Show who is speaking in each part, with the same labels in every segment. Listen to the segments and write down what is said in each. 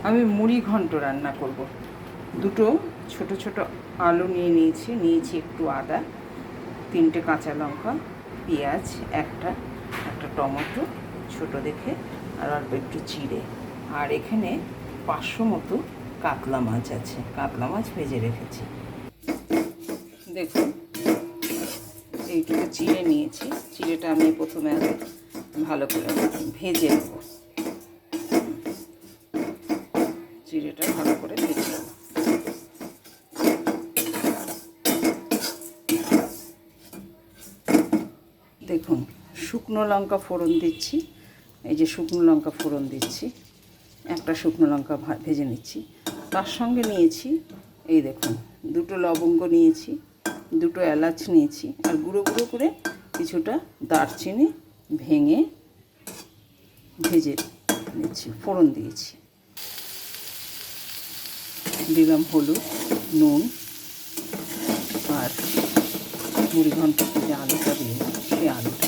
Speaker 1: আমি মুড়ি ঘন্ট রান্না করব। দুটো ছোট ছোট আলু নিয়েছি একটু আদা, 3টে কাঁচা লঙ্কা, পেঁয়াজ একটা টমেটো ছোট দেখে, আর অল্প একটু চিড়ে, আর এখানে 500 মতো কাতলা মাছ আছে, কাতলা মাছ ভেজে রেখেছি। দেখুন এইটুকু চিড়ে নিয়েছি, চিড়েটা আমি প্রথমে আগে ভালো করে ভেজে নেব, চিড়েটা ভালো করে ভেজে নেব। দেখুন শুকনো লঙ্কা ফোড়ন দিচ্ছি, এই যে শুকনো লঙ্কা ফোড়ন দিচ্ছি, একটা শুকনো লঙ্কা ভেজে নিচ্ছি। তার সঙ্গে নিয়েছি এই দেখুন 2টো লবঙ্গ নিয়েছি, 2টো এলাচ নিয়েছি, আর গুঁড়ো গুঁড়ো করে কিছুটা দারচিনি ভেঙে ভেজে নিচ্ছি, ফোড়ন দিয়েছি। দিলাম হলুদ, নুন, আর মুড়ি ঘন্ট যে আলুটা দিলাম সেই আলুটা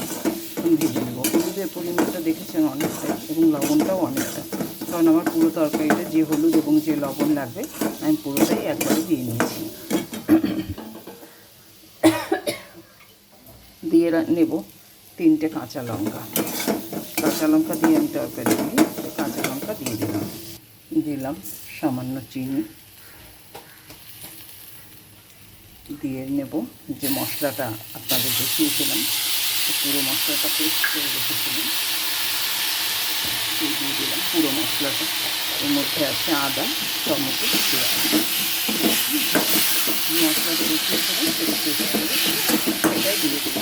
Speaker 1: ভেজে নেব। হলুদের পরিমাণটা দেখেছেন অনেকটাই, এবং লবণটাও অনেকটা, কারণ আমার পুরো তরকারিটা যে হলুদ এবং যে লবণ লাগবে আমি পুরোটাই একবারে দিয়ে নিয়েছি। দিয়ে নেব 3টে কাঁচা লঙ্কা, দিয়ে আমি তরকারি দিয়ে কাঁচা লঙ্কা দিয়ে দিলাম সামান্য চিনি, দিয়ে নেব যে মশলাটা আপনাদের দেখিয়েছিলাম, পুরো মশলাটা পেস্ট করে রেখেছিলাম, দিয়ে দিলাম পুরো মশলাটা। এর মধ্যে আছে আদা, টমেটো, পেঁয়াজ, মশলাটা দেখিয়েছিলাম পেস্ট করে এটাই দিয়ে দেবো।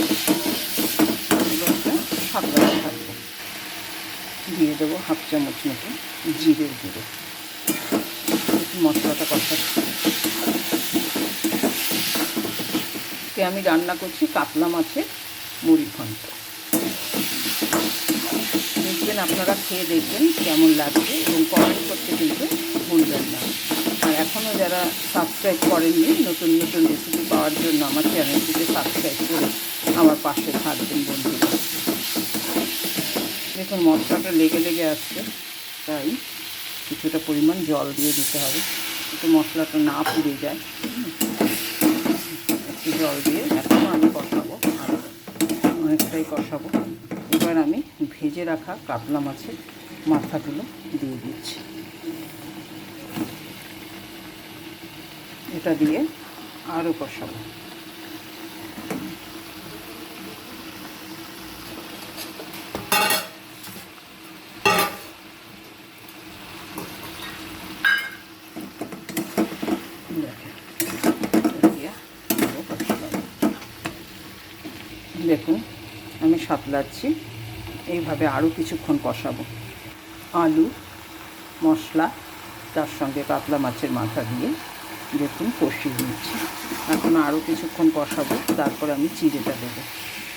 Speaker 1: এবারটা সাবধানে থাকবে। দিয়ে দেবো 1/2 চামচ মতো জিরের গুঁড়ো। মশলাটা কষাচ্ছি। আমি রান্না করছি কাতলা মাছের মুড়ি ঘন্ট। দেখবেন, আপনারা খেয়ে দেখবেন কেমন লাগবে, এবং কমেন্ট করতে কিন্তু ভুলবেন না। আর এখনও যারা সাবস্ক্রাইব করেননি, নতুন নতুন রেসিপি পাওয়ার জন্য আমার চ্যানেলটিকে সাবস্ক্রাইব করে আমার পাশে থাকবেন বন্ধুরা। দেখুন মশলাটা লেগে আসছে, তাই কিছুটা পরিমাণ জল দিয়ে দিতে হবে, একটু মশলাটা না পুড়ে যায়। একটু জল দিয়ে এখনও আমি কষাবো, আর অনেকটাই কষাবো। এবার আমি ভেজে রাখা কাতলা মাছের মাথাগুলো দিয়ে দিচ্ছি। এটা দিয়ে আরও কষাবো। দেখুন আমি সাতলাচ্ছি, এইভাবে আরও কিছুক্ষণ কষাবো। আলু, মশলা, তার সঙ্গে কাতলা মাছের মাথা দিয়ে দেখুন কষিয়ে নিচ্ছি। এখন আরও কিছুক্ষণ কষাবো, তারপর আমি চিড়েটা দেবো।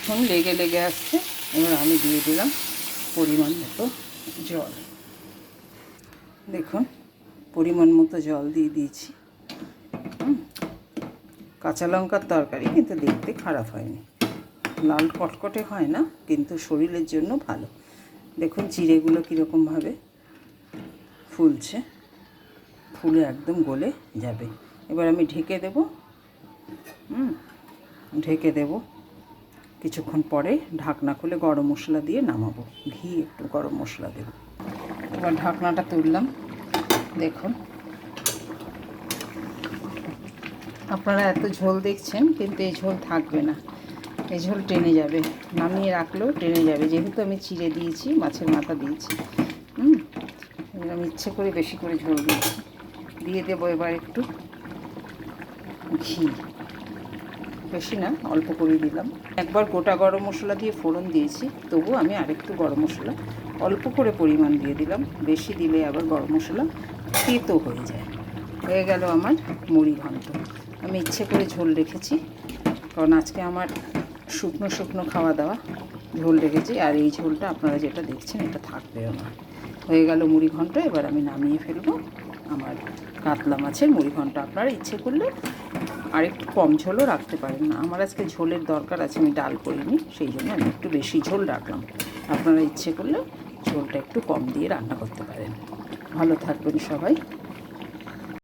Speaker 1: এখন লেগে আসছে, এবার আমি দিয়ে দিলাম পরিমাণ মতো জল। দেখুন পরিমাণ মতো জল দিয়ে দিয়েছি। কাঁচা লঙ্কার তরকারি কিন্তু দেখতে খারাপ হয়নি, লাল কটকটে হয় না, কিন্তু শরীরের জন্য ভালো। দেখুন চিড়েগুলো কীরকমভাবে ফুলছে, ফুলে একদম গলে যাবে। এবার আমি ঢেকে দেব। কিছুক্ষণ পরে ঢাকনা খুলে গরম মশলা দিয়ে নামাবো, ঘি একটু গরম মশলা দেব। এবার ঢাকনাটা তুললাম। দেখুন আপনারা এত ঝোল দেখছেন, কিন্তু এই ঝোল থাকবে না, এই ঝোল টেনে যাবে, নামিয়ে রাখলেও টেনে যাবে, যেহেতু আমি চিড়ে দিয়েছি, মাছের মাথা দিয়েছি। আমি ইচ্ছে করে বেশি করে ঝোল দিয়েছি। দিয়ে দেবো এবার একটু ঘি, বেশি না, অল্প করে দিলাম। একবার গোটা গরম মশলা দিয়ে ফোড়ন দিয়েছি, তবু আমি আরেকটু গরম মশলা অল্প করে পরিমাণ দিয়ে দিলাম, বেশি দিলে আবার গরম মশলা তেতো হয়ে যায়। হয়ে গেল আমার মুড়ি ঘন্ট। আমি ইচ্ছে করে ঝোল রেখেছি, কারণ আজকে আমার শুকনো খাওয়া দাওয়া, ঝোল রেখেছি, আর এই ঝোলটা আপনারা যেটা দেখছেন এটা থাকবেও না। হয়ে গেল মুড়ি ঘন্ট। এবার আমি নামিয়ে ফেলবো আমার কাতলা মাছের মুড়ি ঘন্ট। আপনারা ইচ্ছে করলে আর একটু কম ঝোলও রাখতে পারেন না, আমার আজকে ঝোলের দরকার আছে, আমি ডাল করিনি, সেই জন্য আমি একটু বেশি ঝোল রাখলাম। আপনারা ইচ্ছে করলে ঝোলটা একটু কম দিয়ে রান্না করতে পারেন। ভালো থাকবেন সবাই।